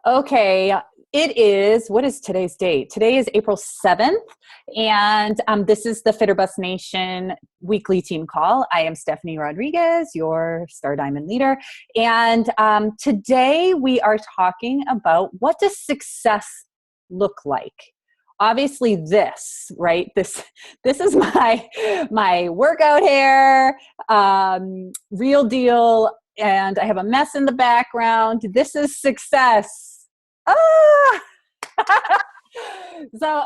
Okay, what is today's date? Today is April 7th, and this is the Fitter Bus Nation weekly team call. I am Stephanie Rodriguez, your Star Diamond leader, and today we are talking about what does success look like? Obviously this, right? This is my workout hair, real deal, and I have a mess in the background. This is success. Ah!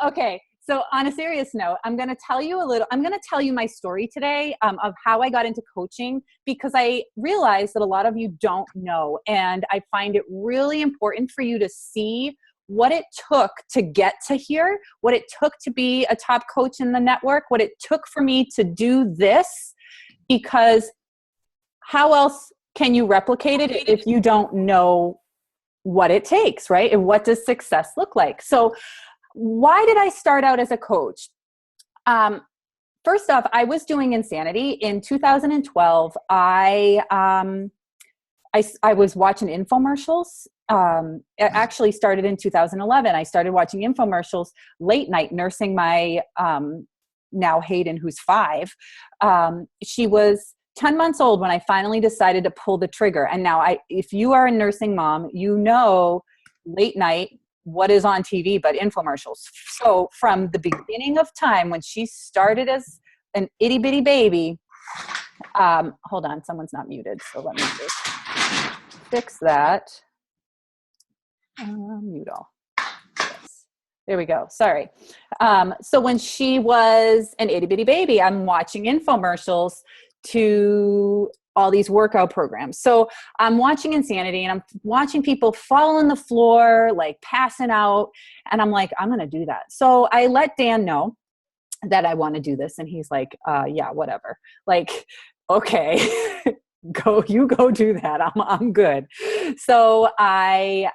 Okay. So on a serious note, I'm going to tell you my story today of how I got into coaching, because I realize that a lot of you don't know. And I find it really important for you to see what it took to get to here, what it took to be a top coach in the network, what it took for me to do this, because how else can you replicate it if you don't know what it takes, right? And what does success look like? So why did I start out as a coach? First off, I was doing Insanity in 2012. I was watching infomercials. It actually started in 2011. I started watching infomercials late night, nursing my now Hayden, who's 5. She was 10 months old when I finally decided to pull the trigger. And now if you are a nursing mom, you know late night, what is on TV but infomercials. So from the beginning of time, when she started as an itty bitty baby, hold on, someone's not muted. So let me just fix that. Mute all. Yes. There we go. Sorry. So when she was an itty bitty baby, I'm watching infomercials to all these workout programs. So I'm watching Insanity and I'm watching people fall on the floor, like passing out. And I'm like, I'm going to do that. So I let Dan know that I want to do this. And he's like, yeah, whatever. Like, okay, you go do that. I'm good. So I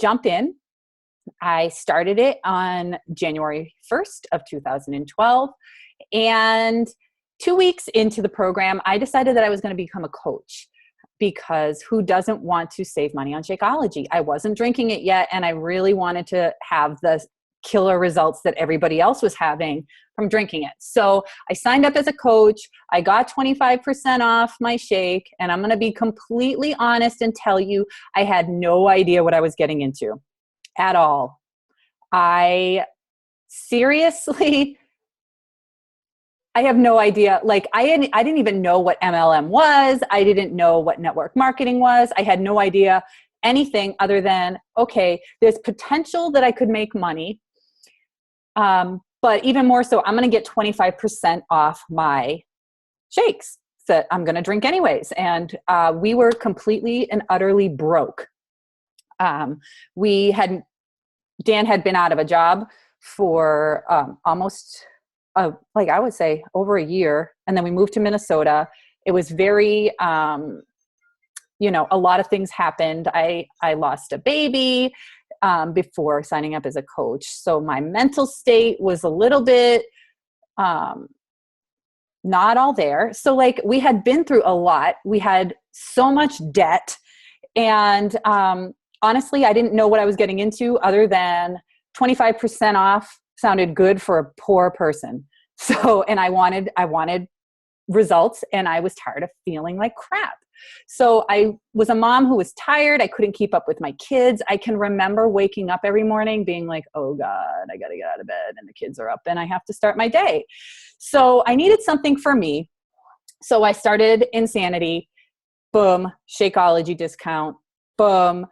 jump in. I started it on January 1st of 2012. And 2 weeks into the program, I decided that I was going to become a coach, because who doesn't want to save money on Shakeology? I wasn't drinking it yet, and I really wanted to have the killer results that everybody else was having from drinking it. So I signed up as a coach. I got 25% off my shake, and I'm going to be completely honest and tell you I had no idea what I was getting into at all. I have no idea. Like I didn't even know what MLM was. I didn't know what network marketing was. I had no idea anything other than, okay, there's potential that I could make money. But even more so, I'm going to get 25% off my shakes that I'm going to drink anyways. And we were completely and utterly broke. Dan had been out of a job for almost like I would say over a year. And then we moved to Minnesota. It was very, a lot of things happened. I lost a baby before signing up as a coach. So my mental state was a little bit not all there. So like we had been through a lot. We had so much debt. And honestly, I didn't know what I was getting into other than 25% off sounded good for a poor person. So, and I wanted results, and I was tired of feeling like crap. So I was a mom who was tired. I couldn't keep up with my kids. I can remember waking up every morning being like, oh God, I got to get out of bed and the kids are up and I have to start my day. So I needed something for me. So I started Insanity. Boom, Shakeology discount. Boom,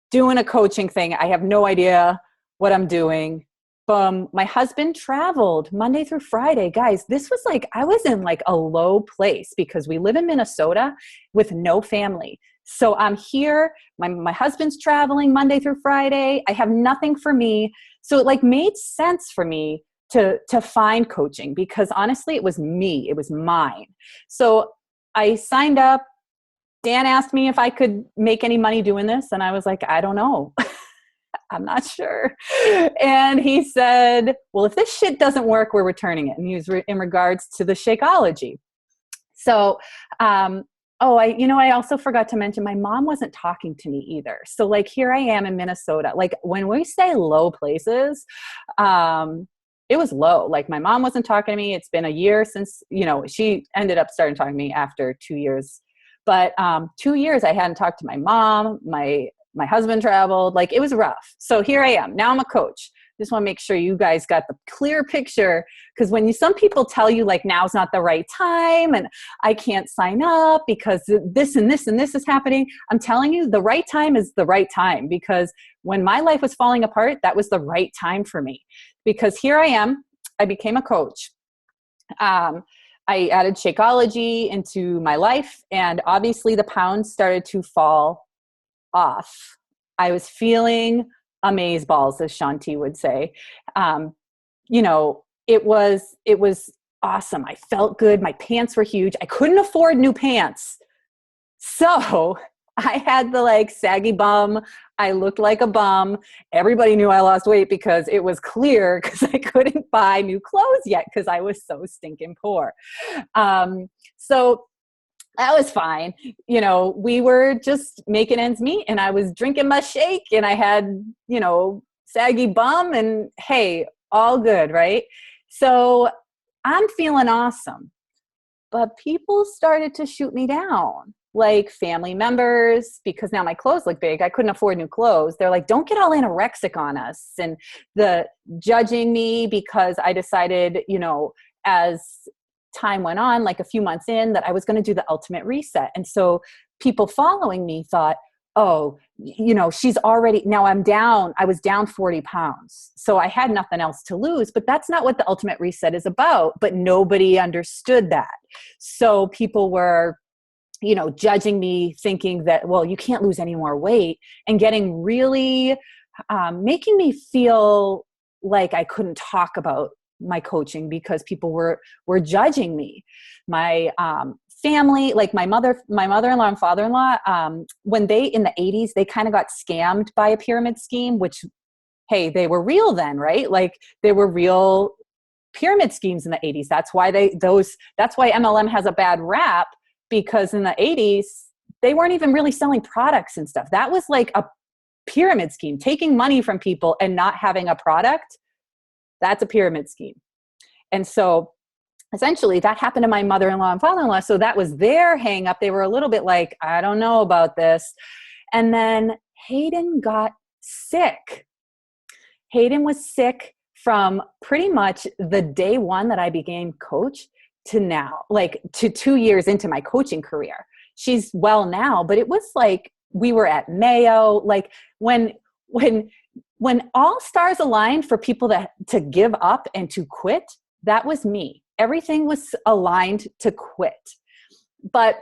doing a coaching thing. I have no idea what I'm doing. My husband traveled Monday through Friday. Guys, this was like, I was in like a low place because we live in Minnesota with no family. So I'm here, my husband's traveling Monday through Friday. I have nothing for me. So it like made sense for me to find coaching, because honestly, it was me, it was mine. So I signed up. Dan asked me if I could make any money doing this. And I was like, I don't know. I'm not sure. And he said, well, if this shit doesn't work, we're returning it. And he was in regards to the Shakeology. So Oh, I also forgot to mention my mom wasn't talking to me either. So like here I am in Minnesota. Like when we say low places, um, it was low. Like my mom wasn't talking to me. It's been a year since, she ended up starting talking to me after 2 years. But 2 years I hadn't talked to my mom. My husband traveled. Like it was rough. So here I am. Now I'm a coach. Just want to make sure you guys got the clear picture, because some people tell you like now's not the right time and I can't sign up because this and this and this is happening. I'm telling you, the right time is the right time, because when my life was falling apart, that was the right time for me, because here I am. I became a coach. I added Shakeology into my life, and obviously the pounds started to fall off. I was feeling amazeballs, as Shanti would say. It was awesome. I felt good. My pants were huge. I couldn't afford new pants. So I had the like saggy bum. I looked like a bum. Everybody knew I lost weight because it was clear, because I couldn't buy new clothes yet because I was so stinking poor. So that was fine. We were just making ends meet, and I was drinking my shake, and I had, saggy bum, and hey, all good, right? So I'm feeling awesome. But people started to shoot me down, like family members, because now my clothes look big. I couldn't afford new clothes. They're like, don't get all anorexic on us. And the judging me because I decided, as time went on, like a few months in, that I was going to do the ultimate reset. And so people following me thought, oh, she's already, now I was down 40 pounds. So I had nothing else to lose, but that's not what the ultimate reset is about. But nobody understood that. So people were, judging me, thinking that, well, you can't lose any more weight, and getting really, making me feel like I couldn't talk about my coaching because people were judging me. My family, like my mother-in-law and father-in-law, when they, in the 80s, they kind of got scammed by a pyramid scheme, which, hey, they were real then, right? Like they were real pyramid schemes in the 80s. That's why that's why MLM has a bad rap, because in the 80s, they weren't even really selling products and stuff. That was like a pyramid scheme, taking money from people and not having a product. That's a pyramid scheme. And so essentially that happened to my mother-in-law and father-in-law. So that was their hang up. They were a little bit like, I don't know about this. And then Hayden got sick. Hayden was sick from pretty much the day one that I became coach to now, like to 2 years into my coaching career. She's well now, but it was like we were at Mayo. Like when all stars aligned for people to give up and to quit, that was me. Everything was aligned to quit. But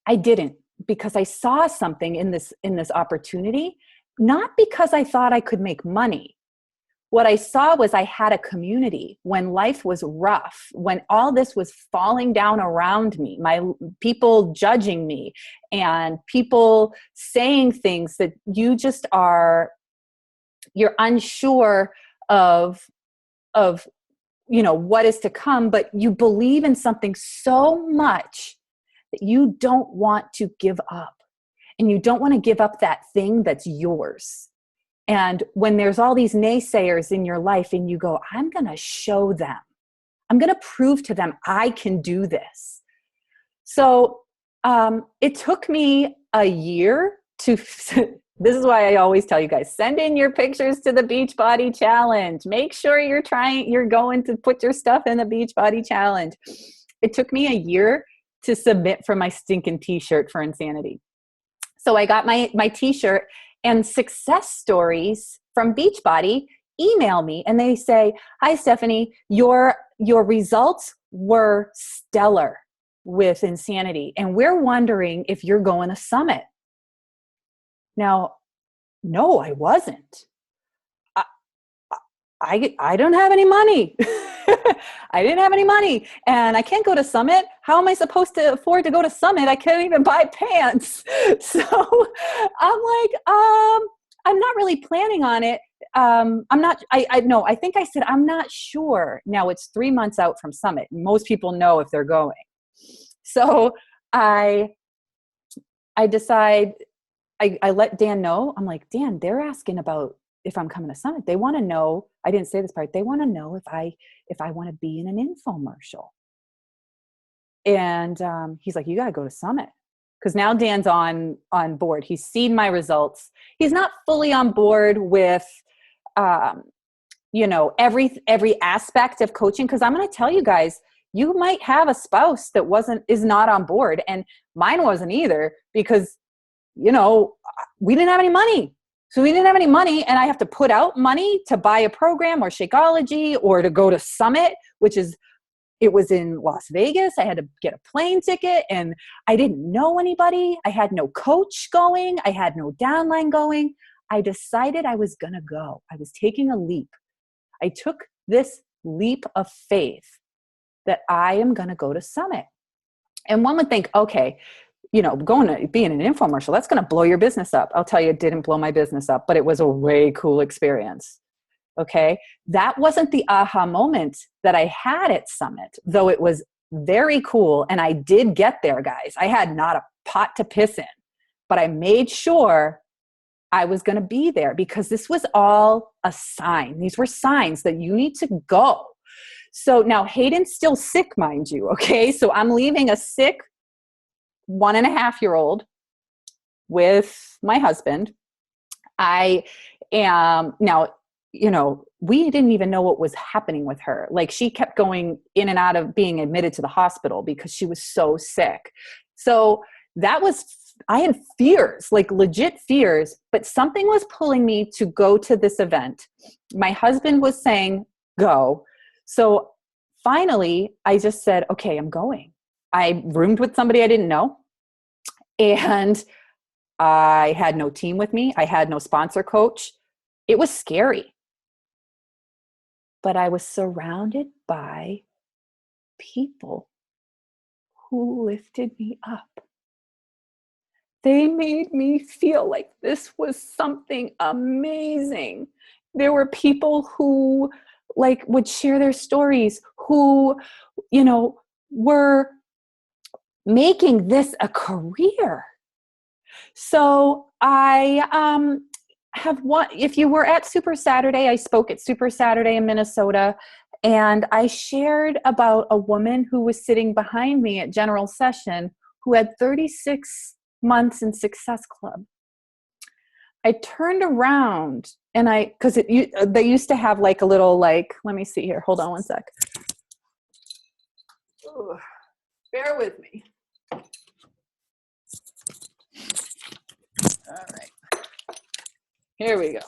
I didn't, because I saw something in this opportunity, not because I thought I could make money. What I saw was I had a community when life was rough, when all this was falling down around me, my people judging me and people saying things that you're unsure of what is to come, but you believe in something so much that you don't want to give up, and you don't want to give up that thing that's yours. And when there's all these naysayers in your life and you go, I'm going to show them, I'm going to prove to them I can do this. So it took me a year to, this is why I always tell you guys, send in your pictures to the Beachbody Challenge. Make sure you're going to put your stuff in the Beachbody Challenge. It took me a year to submit for my stinking t-shirt for Insanity. So I got my t-shirt, and success stories from Beachbody email me and they say, hi, Stephanie, your results were stellar with Insanity, and we're wondering if you're going to Summit. Now, no, I wasn't. I don't have any money. I didn't have any money, and I can't go to Summit. How am I supposed to afford to go to Summit? I can't even buy pants. So I'm like, I'm not really planning on it. I think I said, I'm not sure. Now it's 3 months out from Summit. Most people know if they're going. So I I decide, I let Dan know. I'm like, Dan, they're asking about if I'm coming to Summit. They want to know, I didn't say this part, they want to know if I want to be in an infomercial. And he's like, you got to go to Summit. Because now Dan's on board. He's seen my results. He's not fully on board with, every aspect of coaching. Because I'm going to tell you guys, you might have a spouse that is not on board. And mine wasn't either, because, we didn't have any money. So we didn't have any money, and I have to put out money to buy a program or Shakeology or to go to Summit, it was in Las Vegas. I had to get a plane ticket, and I didn't know anybody. I had no coach going. I had no downline going. I decided I was going to go. I was taking a leap. I took this leap of faith that I am going to go to Summit. And one would think, okay, going to be in an infomercial, that's going to blow your business up. I'll tell you, it didn't blow my business up, but it was a way cool experience. Okay. That wasn't the aha moment that I had at Summit, though it was very cool. And I did get there, guys. I had not a pot to piss in, but I made sure I was going to be there, because this was all a sign. These were signs that you need to go. So now Hayden's still sick, mind you. Okay. So I'm leaving a sick 1.5-year-old with my husband. I am now, we didn't even know what was happening with her. Like, she kept going in and out of being admitted to the hospital because she was so sick. So I had fears, like legit fears, but something was pulling me to go to this event. My husband was saying, go. So finally I just said, okay, I'm going. I roomed with somebody I didn't know, and I had no team with me. I had no sponsor coach. It was scary, but I was surrounded by people who lifted me up. They made me feel like this was something amazing. There were people who would share their stories, who, were making this a career. So I if you were at Super Saturday, I spoke at Super Saturday in Minnesota, and I shared about a woman who was sitting behind me at General Session who had 36 months in Success Club. I turned around and they used to have a little, let me see here. Hold on one sec. Ooh, bear with me. All right. Here we go.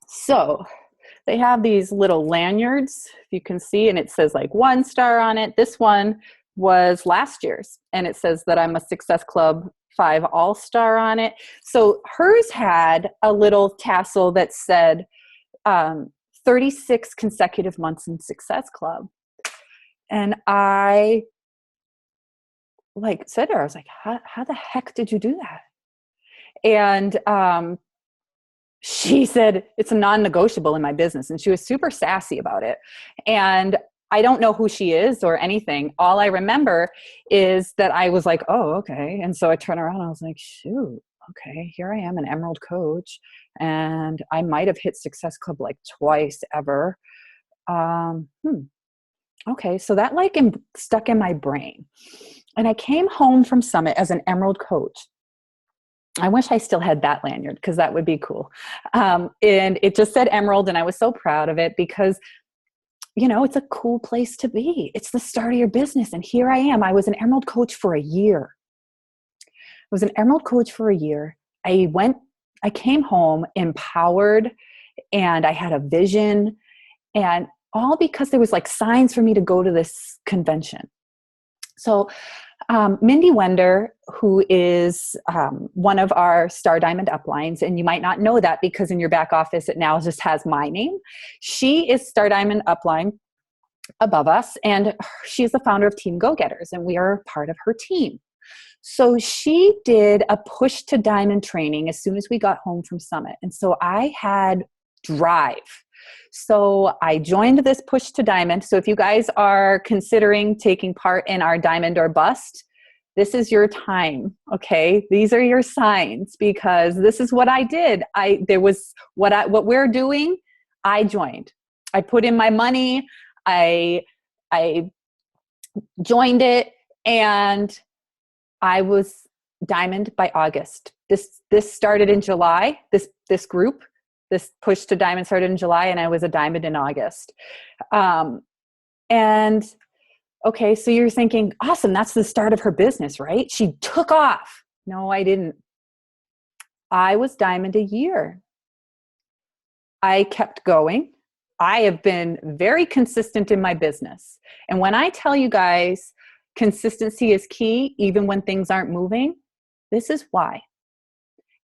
So they have these little lanyards, if you can see, and it says 1 star on it. This one was last year's, and it says that I'm a Success Club 5 All-Star on it. So hers had a little tassel that said 36 consecutive months in Success Club. And I said to her, I was like, how the heck did you do that? And she said, it's a non-negotiable in my business. And she was super sassy about it. And I don't know who she is or anything. All I remember is that I was like, oh, okay. And so I turned around and I was like, shoot, okay, here I am, an Emerald coach. And I might have hit Success Club twice ever. Okay. So that stuck in my brain. And I came home from Summit as an Emerald coach. I wish I still had that lanyard, because that would be cool. And it just said Emerald, and I was so proud of it because, it's a cool place to be. It's the start of your business. And here I am. I was an Emerald coach for a year. I came home empowered, and I had a vision, and all because there was signs for me to go to this convention. So Mindy Wender, who is one of our Star Diamond uplines, and you might not know that because in your back office it now just has my name. She is Star Diamond upline above us, and she's the founder of Team Go-Getters, and we are part of her team. So she did a push to diamond training as soon as we got home from Summit. And so I had drive. So I joined this push to diamond. So if you guys are considering taking part in our diamond or bust, this is your time. Okay. These are your signs, because this is what I did. What we're doing. I joined, I put in my money. I joined it, and I was diamond by August. This started in July. This group, this push to diamond started in July, and I was a diamond in August. And okay, so you're thinking, awesome, that's the start of her business, right? She took off. No, I didn't. I was diamond a year. I kept going. I have been very consistent in my business. And when I tell you guys, consistency is key, even when things aren't moving, this is why.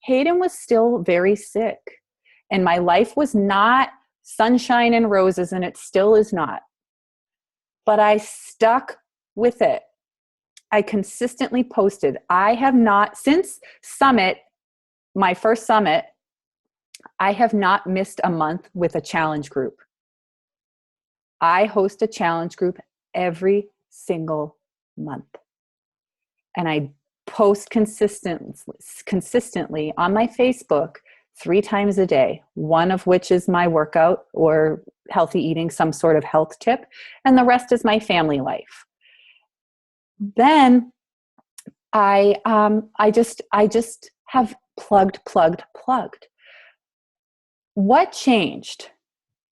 Hayden was still very sick, and my life was not sunshine and roses, and it still is not. But I stuck with it. I consistently posted. I have not, since Summit, my first Summit, I have not missed a month with a challenge group. I host a challenge group every single month. And I post consistently on my Facebook 3 times a day, one of which is my workout or healthy eating, some sort of health tip, and the rest is my family life. Then I just have plugged. What changed?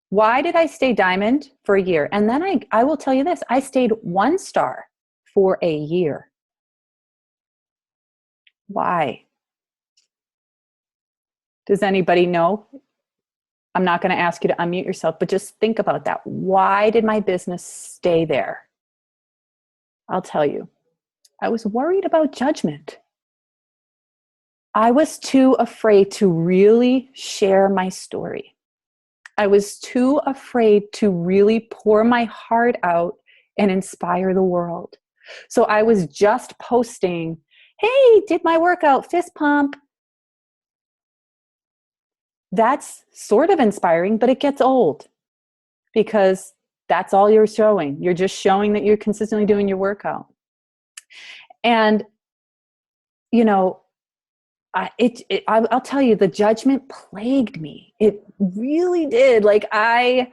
Why did I stay diamond for a year? And then I will tell you this, I stayed 1 star for a year. Why? Does anybody know? I'm not going to ask you to unmute yourself, but just think about that. Why did my business stay there? I'll tell you. I was worried about judgment. I was too afraid to really share my story. I was too afraid to really pour my heart out and inspire the world. So I was just posting, hey, did my workout, fist pump. That's sort of inspiring, but it gets old because that's all you're showing. You're just showing that you're consistently doing your workout. And, you know, I'll tell you, the judgment plagued me. It really did. Like it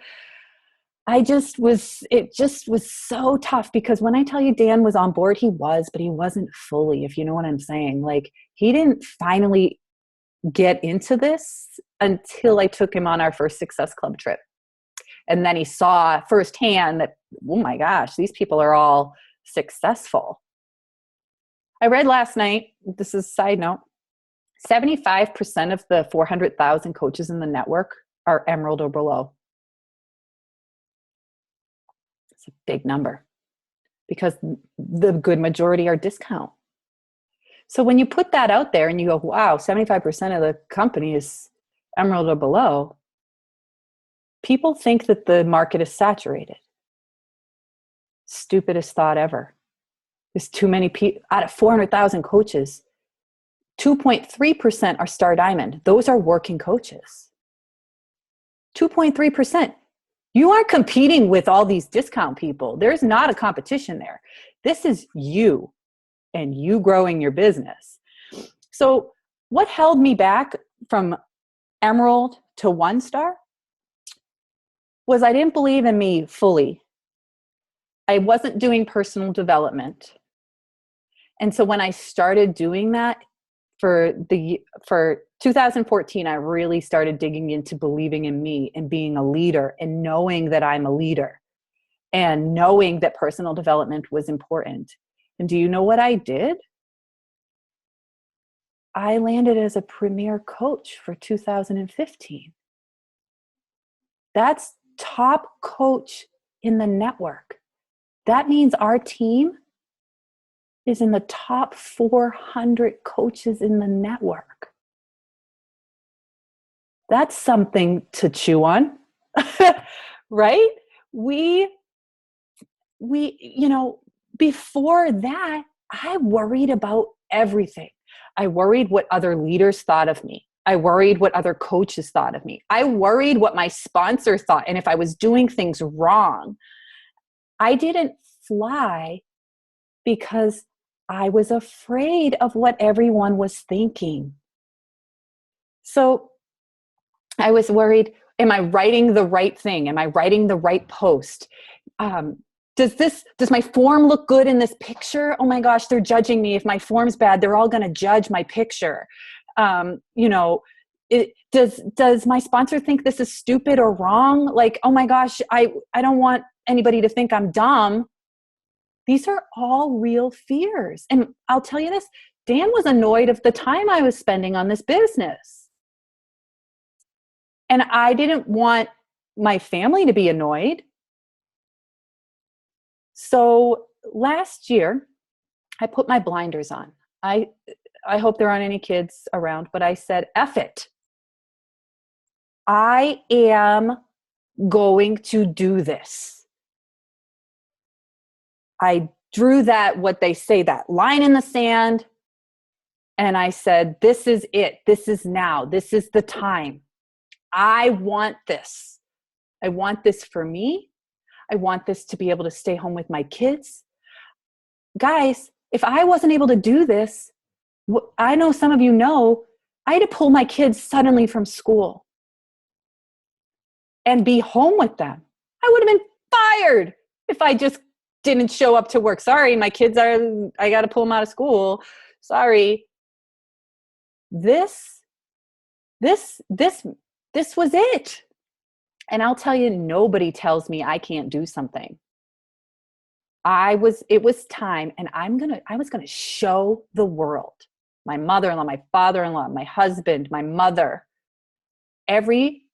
just was so tough, because when I tell you Dan was on board, he was, but he wasn't fully, if you know what I'm saying. Like he didn't finally get into this until I took him on our first Success Club trip. And then he saw firsthand that, oh my gosh, these people are all successful. I read last night, this is a side note, 75% of the 400,000 coaches in the network are Emerald or below. It's a big number because the good majority are discount. So when you put that out there and you go, wow, 75% of the company is Emerald or below, people think that the market is saturated. Stupidest thought ever. There's too many people. Out of 400,000 coaches, 2.3% are Star Diamond. Those are working coaches. 2.3%. You aren't competing with all these discount people. There's not a competition there. This is you and you growing your business. So what held me back from Emerald to 1 star was I didn't believe in me fully. I wasn't doing personal development. And so when I started doing that for 2014, I really started digging into believing in me and being a leader and knowing that I'm a leader and knowing that personal development was important. And do you know what I did? I landed as a premier coach for 2015. That's top coach in the network. That means our team is in the top 400 coaches in the network. That's something to chew on, right? We, before that, I worried about everything. I worried what other leaders thought of me. I worried what other coaches thought of me. I worried what my sponsor thought. And if I was doing things wrong, I didn't fly because I was afraid of what everyone was thinking. So I was worried, am I writing the right thing? Am I writing the right post? Does my form look good in this picture? Oh my gosh, they're judging me. If my form's bad, they're all going to judge my picture. Does my sponsor think this is stupid or wrong? Like, oh my gosh, I don't want anybody to think I'm dumb. These are all real fears. And I'll tell you this, Dan was annoyed of the time I was spending on this business. And I didn't want my family to be annoyed. So last year, I put my blinders on. I hope there aren't any kids around, but I said, F it. I am going to do this. I drew that, what they say, that line in the sand. And I said, this is it. This is now. This is the time. I want this. I want this for me. I want this to be able to stay home with my kids. Guys, if I wasn't able to do this, I know some of you know, I had to pull my kids suddenly from school and be home with them. I would have been fired if I just didn't show up to work. Sorry, my kids I got to pull them out of school. Sorry. This was it. And I'll tell you, nobody tells me I can't do something. It was time, and I was going to show the world, my mother-in-law, my father-in-law, my husband, my mother, every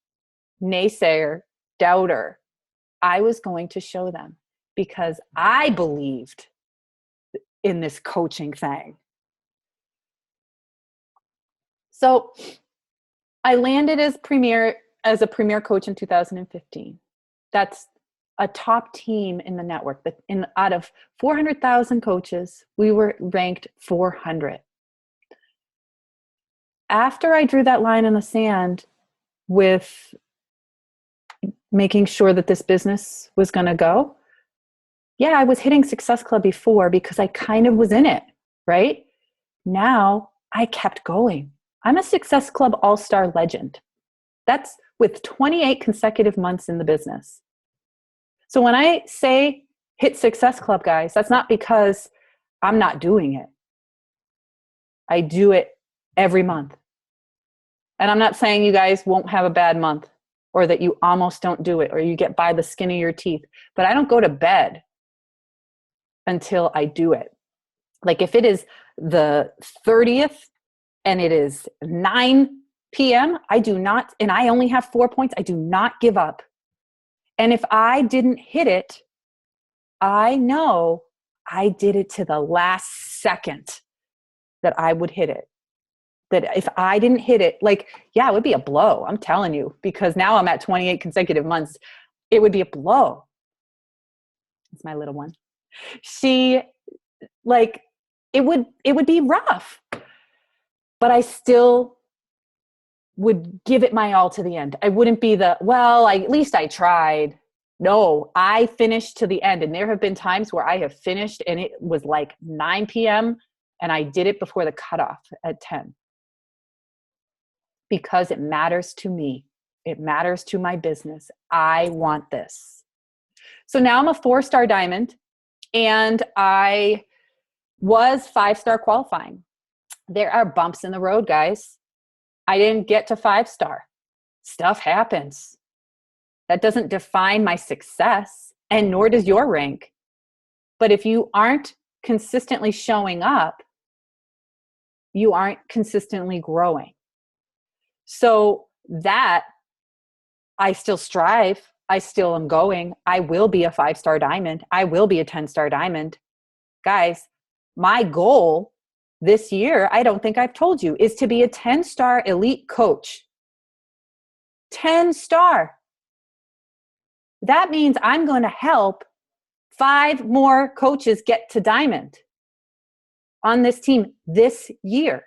naysayer, doubter, I was going to show them because I believed in this coaching thing. So I landed as a premier coach in 2015. That's a top team in the network. Out of 400,000 coaches, we were ranked 400. After I drew that line in the sand with making sure that this business was going to go, yeah, I was hitting Success Club before because I kind of was in it, right? Now I kept going. I'm a Success Club All-Star legend. That's with 28 consecutive months in the business. So when I say hit Success Club, guys, that's not because I'm not doing it. I do it every month. And I'm not saying you guys won't have a bad month or that you almost don't do it or you get by the skin of your teeth, but I don't go to bed until I do it. Like if it is the 30th and it is 9 p.m., I do not, and I only have 4 points, I do not give up. And if I didn't hit it, I know I did it to the last second that I would hit it. That if I didn't hit it, like, yeah, it would be a blow. I'm telling you, because now I'm at 28 consecutive months. It would be a blow. It's my little one. It would be rough, but I still would give it my all to the end. I wouldn't be at least I tried. No, I finished to the end. And there have been times where I have finished and it was like 9 p.m. and I did it before the cutoff at 10. Because it matters to me. It matters to my business. I want this. So now I'm a 4-star diamond and I was 5-star qualifying. There are bumps in the road, guys. I didn't get to 5-star. Stuff happens. That doesn't define my success, and nor does your rank. But if you aren't consistently showing up, you aren't consistently growing. So that I still strive. I still am going. I will be a 5-star diamond. I will be a 10-star diamond. Guys, my goal this year, I don't think I've told you, is to be a 10-star elite coach. 10-star. That means I'm going to help 5 more coaches get to diamond on this team this year.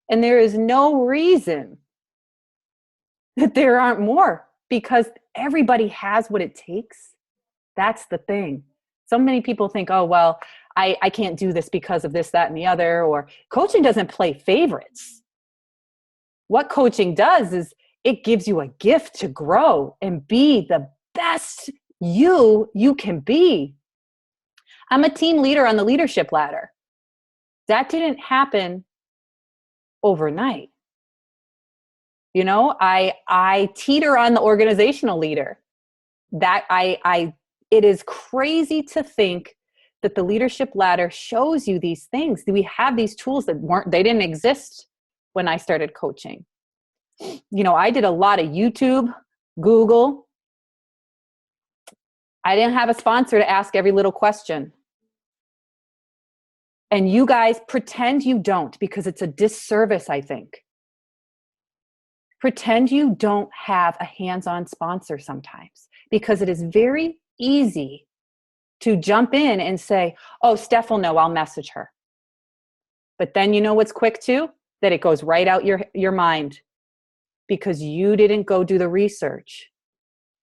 And there is no reason that there aren't more because everybody has what it takes. That's the thing. So many people think, oh, well, I can't do this because of this, that, and the other, or coaching doesn't play favorites. What coaching does is it gives you a gift to grow and be the best you can be. I'm a team leader on the leadership ladder. That didn't happen overnight. You know, I teeter on the organizational leader. That it is crazy to think that the leadership ladder shows you these things. We have these tools that they didn't exist when I started coaching. You know, I did a lot of YouTube, Google. I didn't have a sponsor to ask every little question. And you guys pretend you don't, because it's a disservice, I think. Pretend you don't have a hands-on sponsor sometimes, because it is very easy to jump in and say, oh, Steph will know, I'll message her. But then you know what's quick too? That it goes right out your mind, because you didn't go do the research.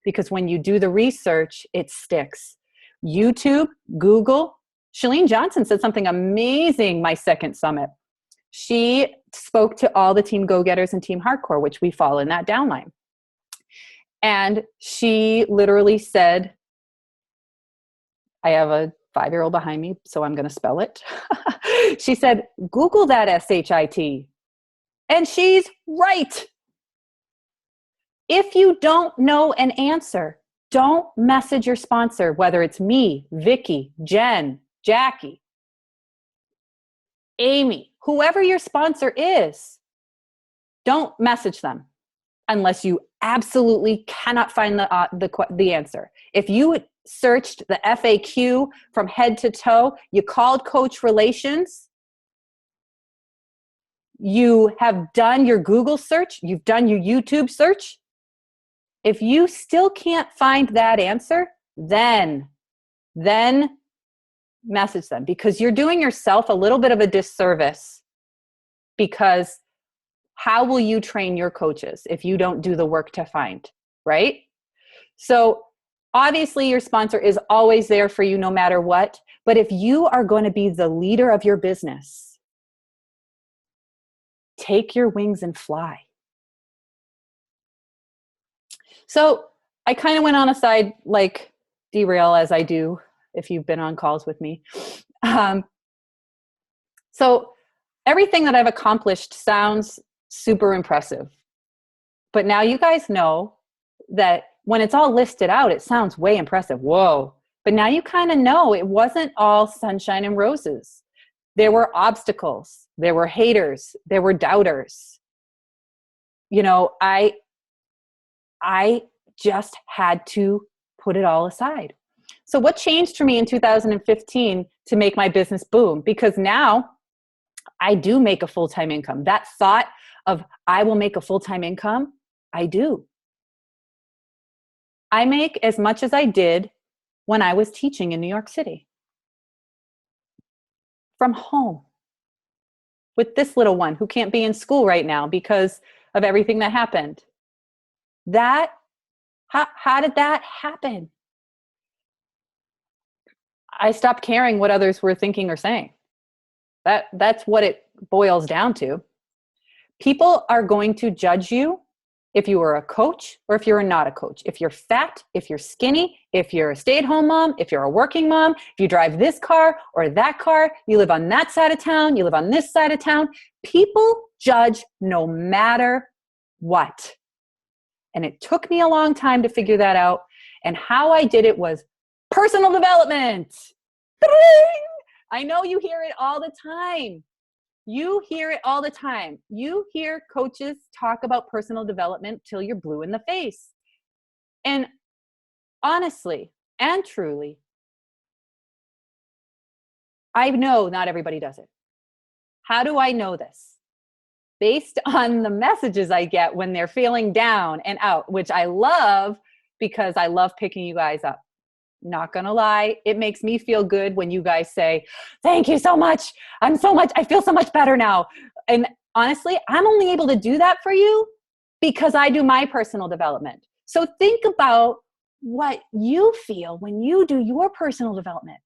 Because when you do the research, it sticks. YouTube, Google. Chalene Johnson said something amazing my second summit. She spoke to all the Team Go-Getters and Team Hardcore, which we fall in that downline. And she literally said, I have a 5-year-old behind me, so I'm going to spell it. She said, Google that SHIT. And she's right. If you don't know an answer, don't message your sponsor, whether it's me, Vicky, Jen, Jackie, Amy, whoever your sponsor is. Don't message them unless you absolutely cannot find the answer. If you searched the FAQ from head to toe, you called Coach Relations, you have done your Google search, you've done your YouTube search. If you still can't find that answer, then message them, because you're doing yourself a little bit of a disservice. Because how will you train your coaches if you don't do the work to find, right? So obviously your sponsor is always there for you no matter what. But if you are going to be the leader of your business, take your wings and fly. So I kind of went on a side, like derail as I do if you've been on calls with me. So everything that I've accomplished sounds super impressive. But now you guys know that when it's all listed out, it sounds way impressive. Whoa. But now you kind of know it wasn't all sunshine and roses. There were obstacles. There were haters. There were doubters. You know, I just had to put it all aside. So what changed for me in 2015 to make my business boom? Because now I do make a full-time income. That thought of I will make a full-time income, I do. I make as much as I did when I was teaching in New York City. From home. With this little one who can't be in school right now because of everything that happened. How did that happen? I stopped caring what others were thinking or saying. That's what it boils down to. People are going to judge you if you are a coach or if you're not a coach. If you're fat, if you're skinny, if you're a stay-at-home mom, if you're a working mom, if you drive this car or that car, you live on that side of town, you live on this side of town. People judge no matter what. And it took me a long time to figure that out. And how I did it was personal development. I know you hear it all the time. You hear it all the time. You hear coaches talk about personal development till you're blue in the face. And honestly and truly, I know not everybody does it. How do I know this? Based on the messages I get when they're feeling down and out, which I love because I love picking you guys up. Not gonna lie, it makes me feel good when you guys say, thank you so much. I feel so much better now. And honestly, I'm only able to do that for you because I do my personal development. So think about what you feel when you do your personal development.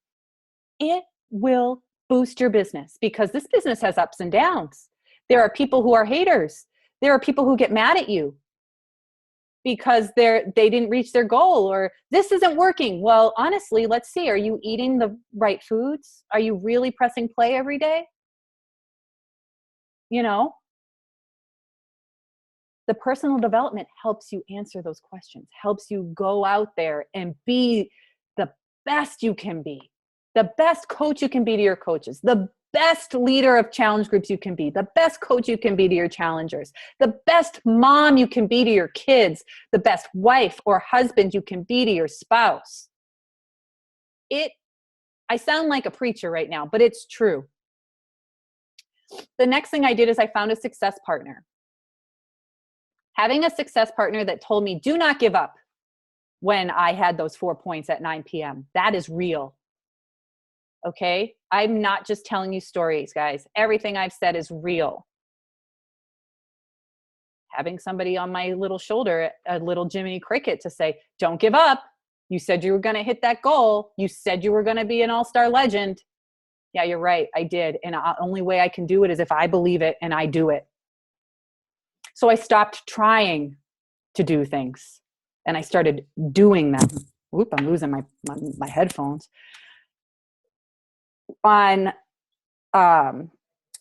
It will boost your business, because this business has ups and downs. There are people who are haters. There are people who get mad at you because they didn't reach their goal, or this isn't working. Well, honestly, let's see. Are you eating the right foods? Are you really pressing play every day? You know, the personal development helps you answer those questions, helps you go out there and be the best you can be, the best coach you can be to your coaches, the best leader of challenge groups you can be, the best coach you can be to your challengers, the best mom you can be to your kids, the best wife or husband you can be to your spouse. I sound like a preacher right now, but it's true. The next thing I did is I found a success partner. Having a success partner that told me, do not give up when I had those 4 points at 9 p.m. That is real. Okay? I'm not just telling you stories, guys. Everything I've said is real. Having somebody on my little shoulder, a little Jiminy Cricket, to say, don't give up. You said you were going to hit that goal. You said you were going to be an all-star legend. Yeah, you're right. I did. And the only way I can do it is if I believe it and I do it. So I stopped trying to do things and I started doing them. Whoop, I'm losing my headphones. On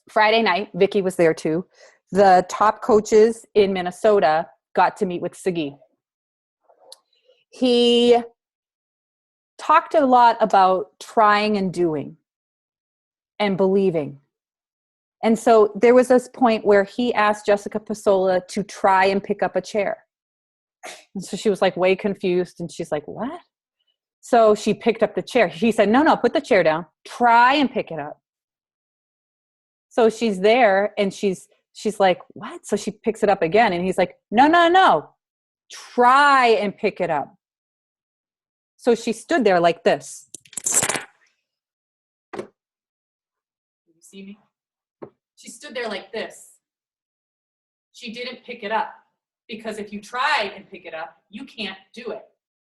Friday night, Vicky was there too. The top coaches in Minnesota got to meet with Sagi. He talked a lot about trying and doing and believing. And so there was this point where he asked Jessica Pasola to try and pick up a chair. And so she was like way confused and she's like, what? So she picked up the chair. He said, no, put the chair down. Try and pick it up. So she's there and she's like, what? So she picks it up again. And he's like, no. Try and pick it up. So she stood there like this. Can you see me? She stood there like this. She didn't pick it up, because if you try and pick it up, you can't do it.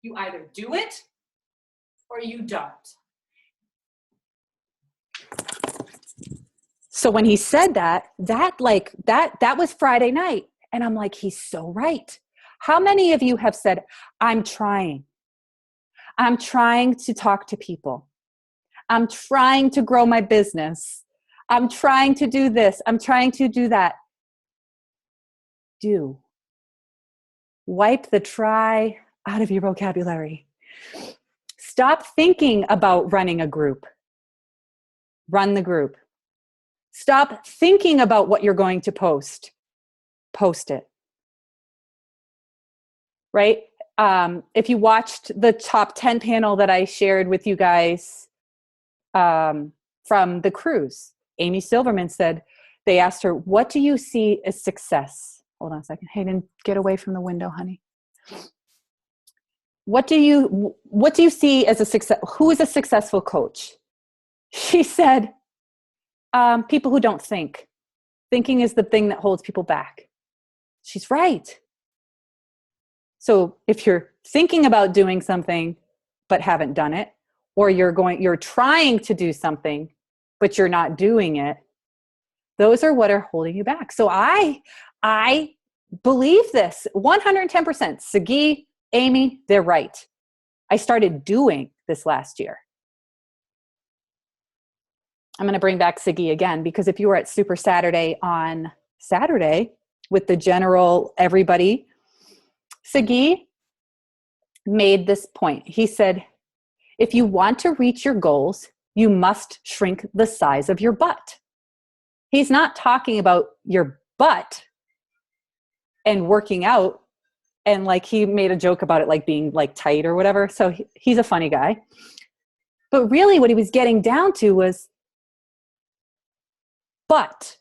You either do it or you don't. So when he said that was Friday night. And I'm like, he's so right. How many of you have said, I'm trying to talk to people. I'm trying to grow my business. I'm trying to do this. I'm trying to do that. Do. Wipe the try out of your vocabulary. Stop thinking about running a group. Run the group. Stop thinking about what you're going to post. Post it. Right? If you watched the top 10 panel that I shared with you guys from the cruise, Amy Silverman said, they asked her, what do you see as success? Hold on a second. Hayden, get away from the window, honey. What do you see as a success? Who is a successful coach? She said, people who don't think. Thinking is the thing that holds people back. She's right. So if you're thinking about doing something but haven't done it, or you're trying to do something but you're not doing it, those are what are holding you back. So I believe this 110%. Sagi, Amy, they're right. I started doing this last year. I'm going to bring back Sagi again, because if you were at Super Saturday on Saturday with the general everybody, Sagi made this point. He said, if you want to reach your goals, you must shrink the size of your butt. He's not talking about your butt and working out, and like he made a joke about it like being like tight or whatever. So he's a funny guy. But really what he was getting down to was butt,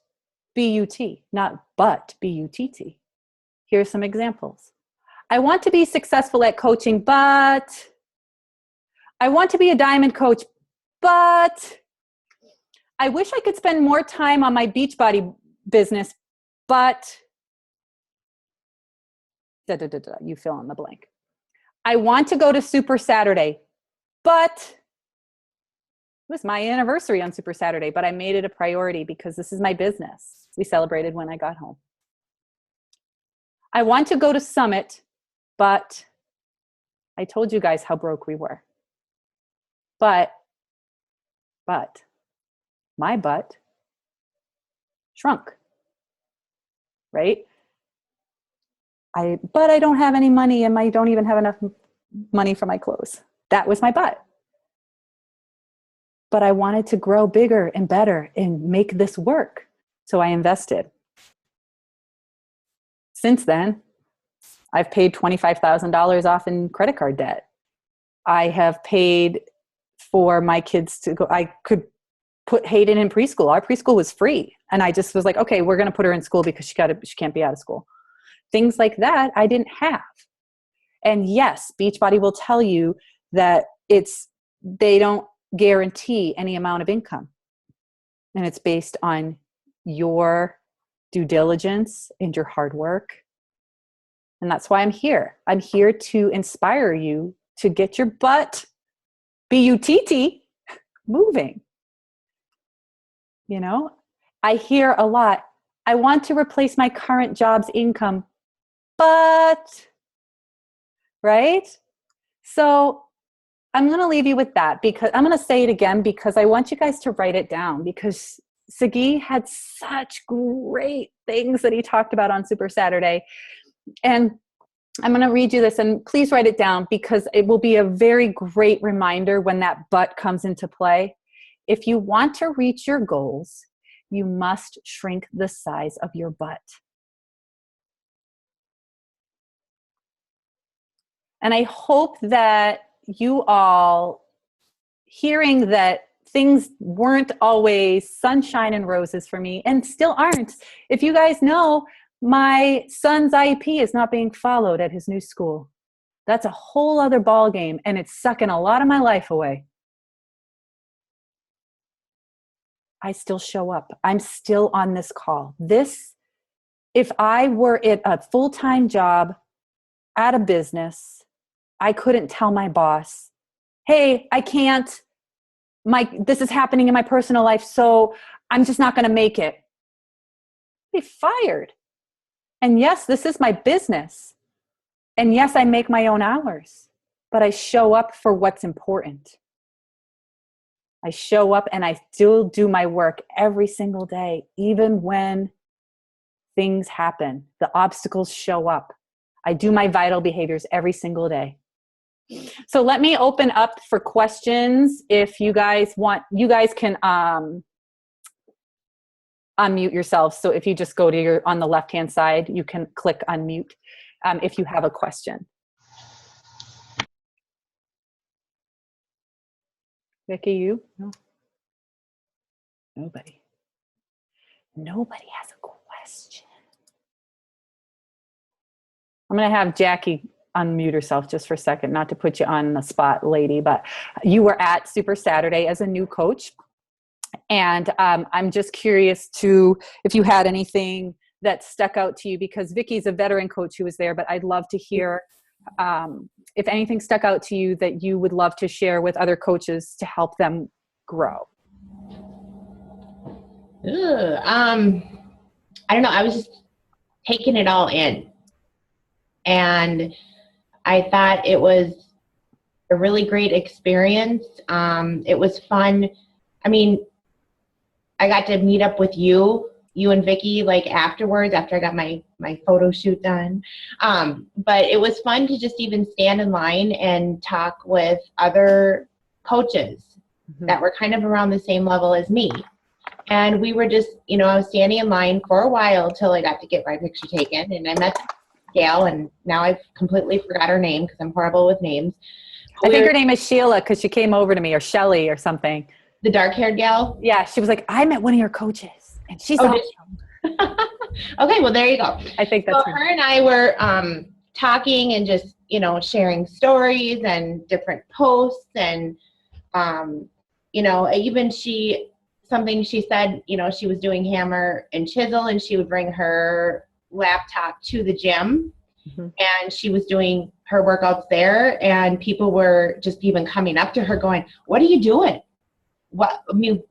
B-U-T, not butt, B-U-T-T. Here's some examples. I want to be successful at coaching, but I want to be a diamond coach, but I wish I could spend more time on my Beachbody business, but you fill in the blank. I want to go to Super Saturday, but was my anniversary on Super Saturday, but I made it a priority because this is my business. We celebrated when I got home. I want to go to Summit, but I told you guys how broke we were. But my butt shrunk, right? But I don't have any money and I don't even have enough money for my clothes. That was my butt. But I wanted to grow bigger and better and make this work. So I invested. Since then, I've paid $25,000 off in credit card debt. I have paid for my kids to go. I could put Hayden in preschool. Our preschool was free. And I just was like, okay, we're going to put her in school because she can't be out of school. Things like that I didn't have. And yes, Beachbody will tell you that they don't guarantee any amount of income. And it's based on your due diligence and your hard work. And that's why I'm here. I'm here to inspire you to get your butt, B-U-T-T, moving. You know, I hear a lot, I want to replace my current job's income, but, right? So I'm going to leave you with that because I'm going to say it again because I want you guys to write it down because Sagi had such great things that he talked about on Super Saturday. And I'm going to read you this and please write it down because it will be a very great reminder when that butt comes into play. If you want to reach your goals, you must shrink the size of your butt. And I hope that you all, hearing that things weren't always sunshine and roses for me and still aren't. If you guys know, my son's IEP is not being followed at his new school. That's a whole other ball game and it's sucking a lot of my life away. I still show up. I'm still on this call. If I were at a full-time job at a business, I couldn't tell my boss, hey, I can't, this is happening in my personal life, so I'm just not going to make it. Be fired. And yes, this is my business. And yes, I make my own hours, but I show up for what's important. I show up and I still do my work every single day, even when things happen. The obstacles show up. I do my vital behaviors every single day. So let me open up for questions. If you guys want, you guys can unmute yourselves. So if you just go to on the left-hand side, you can click unmute if you have a question. Vicki, you? No. Nobody. Nobody has a question. I'm going to have Jackie unmute herself just for a second, not to put you on the spot, lady, but you were at Super Saturday as a new coach. And I'm just curious if you had anything that stuck out to you, because Vicki's a veteran coach who was there, but I'd love to hear if anything stuck out to you that you would love to share with other coaches to help them grow. I don't know. I was just taking it all in. And I thought it was a really great experience. It was fun. I mean, I got to meet up with you and Vicki, like afterwards, after I got my photo shoot done. But it was fun to just even stand in line and talk with other coaches that were kind of around the same level as me. And we were just, I was standing in line for a while till I got to get my picture taken. And I met Gail, and now I've completely forgot her name because I'm horrible with names. I think her name is Sheila because she came over to me, or Shelly or something. The dark-haired gal? Yeah, she was like, I met one of your coaches, and she's awesome. Okay, well, there you go. I think that's her and I were talking and just, sharing stories and different posts. And, even something she said, she was doing hammer and chisel, and she would bring her laptop to the gym. And she was doing her workouts there, and people were just even coming up to her going, what are you doing? I mean,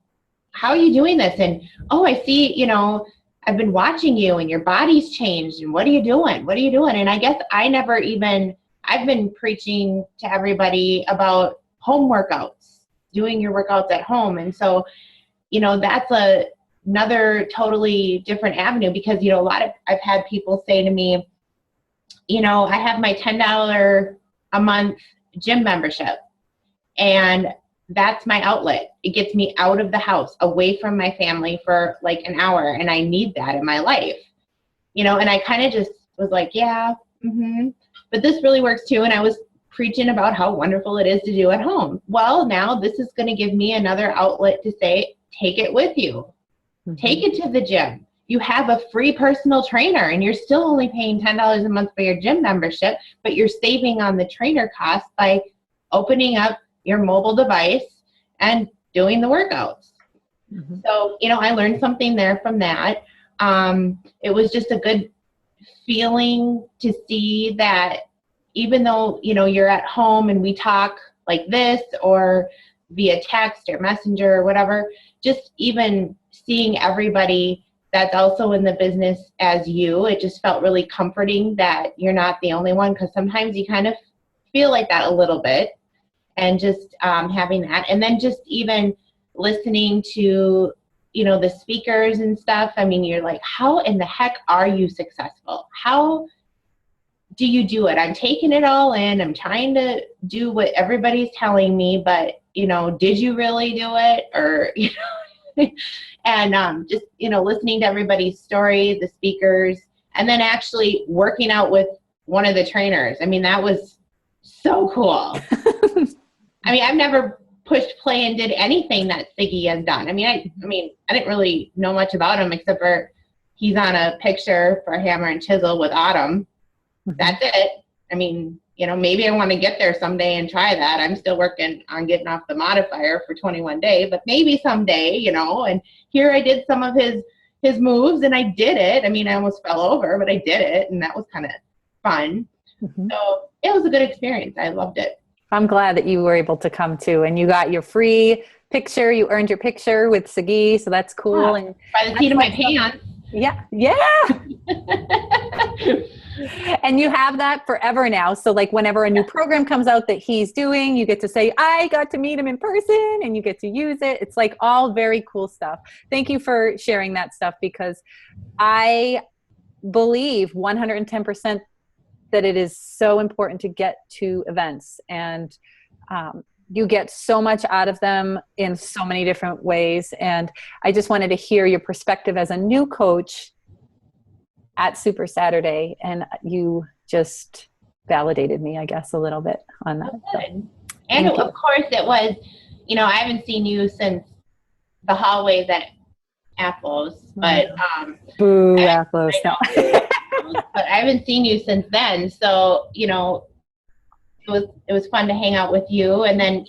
how are you doing this? And, oh, I see, I've been watching you and your body's changed. And what are you doing? What are you doing? And I guess I've been preaching to everybody about home workouts, doing your workouts at home. And so, that's another totally different avenue because, I've had people say to me, I have my $10 a month gym membership and that's my outlet. It gets me out of the house, away from my family for like an hour. And I need that in my life, and I kind of just was like, yeah, but this really works too. And I was preaching about how wonderful it is to do at home. Well, now this is going to give me another outlet to say, take it with you. Take it to the gym. You have a free personal trainer and you're still only paying $10 a month for your gym membership, but you're saving on the trainer cost by opening up your mobile device and doing the workouts. So, I learned something there from that. It was just a good feeling to see that even though, you're at home and we talk like this or via text or messenger or whatever, just even seeing everybody that's also in the business as you, it just felt really comforting that you're not the only one, because sometimes you kind of feel like that a little bit. And just having that, and then just even listening to, the speakers and stuff. I mean, you're like, how in the heck are you successful? How do you do it? I'm taking it all in. I'm trying to do what everybody's telling me, but, did you really do it? Or, and just, listening to everybody's story, the speakers, and then actually working out with one of the trainers. I mean, that was so cool. I mean, I've never pushed play and did anything that Siggy has done. I mean, I didn't really know much about him except for he's on a picture for Hammer and Chisel with Autumn. That's it. I mean, maybe I want to get there someday and try that. I'm still working on getting off the modifier for 21 Day, but maybe someday, and here I did some of his moves and I did it. I mean, I almost fell over, but I did it. And that was kind of fun. So it was a good experience. I loved it. I'm glad that you were able to come too, and you got your free picture. You earned your picture with Siggy, so that's cool. Yeah, and by the seat of my pants. Yeah. And you have that forever now. So like whenever a new program comes out that he's doing, you get to say, I got to meet him in person, and you get to use it. It's like all very cool stuff. Thank you for sharing that stuff, because I believe 110% that it is so important to get to events, and you get so much out of them in so many different ways. And I just wanted to hear your perspective as a new coach at Super Saturday, and you just validated me, I guess, a little bit on that. So, and of course it was, I haven't seen you since the hallways at Apples, but boo, Apples. But I haven't seen you since then. So, it was fun to hang out with you. And then,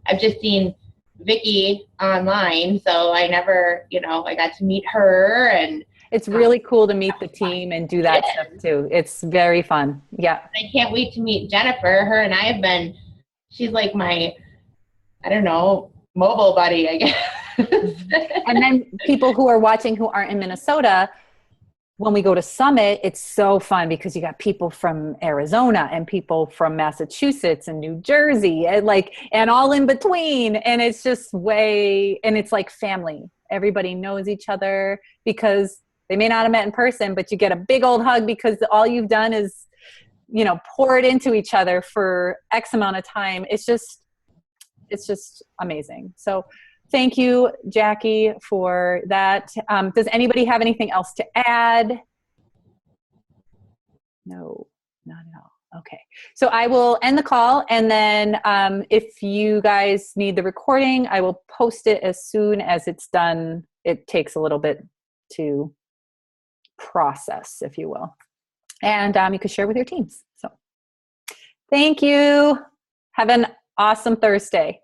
I've just seen Vicki online. So I never, I got to meet her, and it's really cool to meet the team and do that stuff too. It's very fun. Yeah. I can't wait to meet Jennifer. Her and I have been, she's like my, I don't know, mobile buddy, I guess. And then people who are watching who aren't in Minnesota, when we go to Summit, it's so fun because you got people from Arizona and people from Massachusetts and New Jersey and all in between. And it's just and it's like family. Everybody knows each other because they may not have met in person, but you get a big old hug because all you've done is, pour it into each other for X amount of time. It's just amazing. So thank you, Jackie, for that. Does anybody have anything else to add? No, not at all. Okay. So I will end the call, and then if you guys need the recording, I will post it as soon as it's done. It takes a little bit to process, if you will. And you can share with your teams. So thank you. Have an awesome Thursday.